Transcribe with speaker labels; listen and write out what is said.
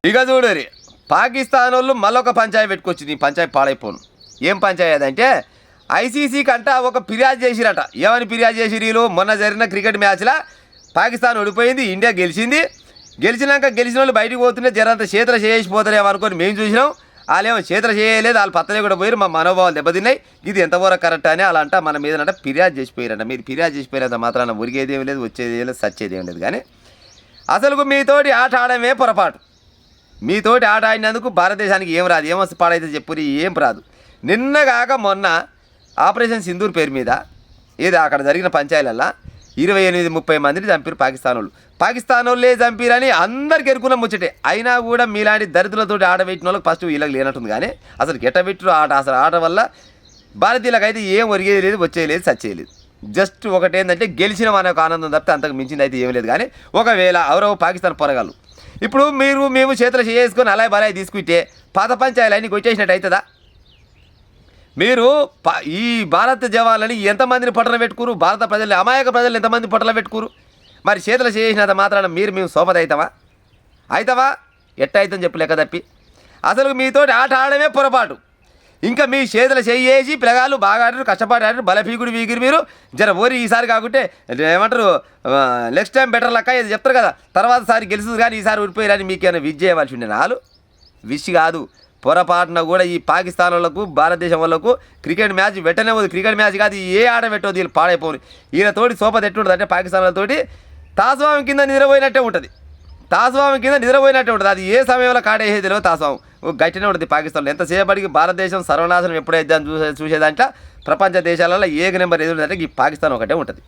Speaker 1: ఇక చూడరి పాకిస్తాన్ వాళ్ళు మళ్ళొక పంచాయతీ పెట్టుకొచ్చింది. ఈ పంచాయతీ పాడైపోను. ఏం పంచాయతీ అంటే ఐసీసీ కంట ఒక ఫిర్యాదు చేసిరట. ఏమని ఫిర్యాదు చేసి వీళ్ళు మొన్న జరిగిన క్రికెట్ మ్యాచ్లో పాకిస్తాన్ ఓడిపోయింది, ఇండియా గెలిచింది. గెలిచినాక గెలిచిన వాళ్ళు బయటికి పోతుంటే జరంత చేతులు చేసిపోతారేమో అనుకొని మేము చూసినాం. వాళ్ళేమో చేతులు చేయలేదు, వాళ్ళు పత్తలే కూడా పోయారు, మా మనోభావాలు దెబ్బతిన్నాయి, ఇది ఎంతవరకు కరెక్ట్ అని అలా అంట మన మీద ఫిర్యాదు చేసిపోయారంట. మీరు ఫిర్యాదు చేసిపోయినంత మాత్రాన ఉరిగేది ఏం లేదు, వచ్చేది ఏం లేదు, సచ్చేది ఏం లేదు. కానీ అసలు మీతోటి ఆట ఆడమే పొరపాటు. మీతోటి ఆట ఆడినందుకు భారతదేశానికి ఏం రాదు. ఏమొస్తే పాడైతే చెప్పురి, ఏం రాదు. నిన్నగాక మొన్న ఆపరేషన్ సింధూర్ పేరు మీద ఏది అక్కడ జరిగిన పంచాయతీలల్లో 28-30 మందిని చంపారు పాకిస్తాన్ వాళ్ళే చంపిరని అందరికి ఎరుకున్న ముచ్చటే. అయినా కూడా మీలాంటి దరిద్రులతోటి ఆట పెట్టిన వాళ్ళకి ఫస్ట్ వీళ్ళకి లేనట్టుంది. కానీ అసలు గెట్టబెట్టరు ఆట. అసలు ఆట వల్ల భారతీయులకు అయితే ఏం ఒరిగేది లేదు, వచ్చేది లేదు, సచ్చేయలేదు. జస్ట్ ఒకటేంటంటే గెలిచిన మన ఒక ఆనందం తప్పితే అంతకు మించింది అయితే ఏం లేదు. కానీ ఒకవేళ ఎవరో పాకిస్తాన్ పొరగాళ్ళు ఇప్పుడు మేము చేతులు చేసుకొని అలాగే బలాయి తీసుకుంటే పాత పంచాయతీలు అన్నీ కొట్టేసినట్టు అవుతుందా? మీరు ఈ భారత జవాన్లని ఎంతమందిని పొట్టన పెట్టుకురు? భారత ప్రజలు అమాయక ప్రజలు ఎంతమంది పొట్టన పెట్టుకురు? మరి చేతులు చేసినంత మాత్రాన మేము సోపత అవుతావా ఎట్ట అవుతుందని చెప్పు లెక్క తప్పి. అసలు మీతోటి ఆట ఆడమే పొరపాటు. ఇంకా మీ చేతులు చేసి పిల్లగాళ్ళు బాగా ఆడారు, కష్టపడి ఆడారు, బలపీకుడు వీగిరు. మీరు జర ఓరి ఈసారి కాకుంటే ఏమంటారు నెక్స్ట్ టైం బెటర్ లెక్క ఇది చెప్తారు కదా. తర్వాత సారి గెలుస్తుంది కానీ ఈసారి ఊడిపోయారని మీకేమైనా విజ్ చేయవలసి ఉండే. నాలు విష్ కాదు, పొరపాటున కూడా ఈ పాకిస్తాన్ వాళ్ళకు భారతదేశం వాళ్ళకు క్రికెట్ మ్యాచ్ పెట్టనే పోదు. క్రికెట్ మ్యాచ్ కాదు, ఏ ఆట పెట్టవద్దు. వీళ్ళు పాడైపోను. ఈయనతోటి సోపత ఎట్టుంటుంది అంటే పాకిస్తాన్ వాళ్ళతోటి తాస్వామి కింద నిద్రపోయినట్టే ఉంటుంది. అది ఏ సమయంలో కాడేసేది తెలియదు. తాస్వామి గట్టినే ఉంటుంది పాకిస్తాన్లో. ఎంతసేపటికి భారతదేశం సర్వనాశనం ఎప్పుడైతే చూసేదంటే ప్రపంచ దేశాలలో ఏక నెంబర్ ఎదురుందంటే ఈ పాకిస్తాన్ ఒకటే ఉంటుంది.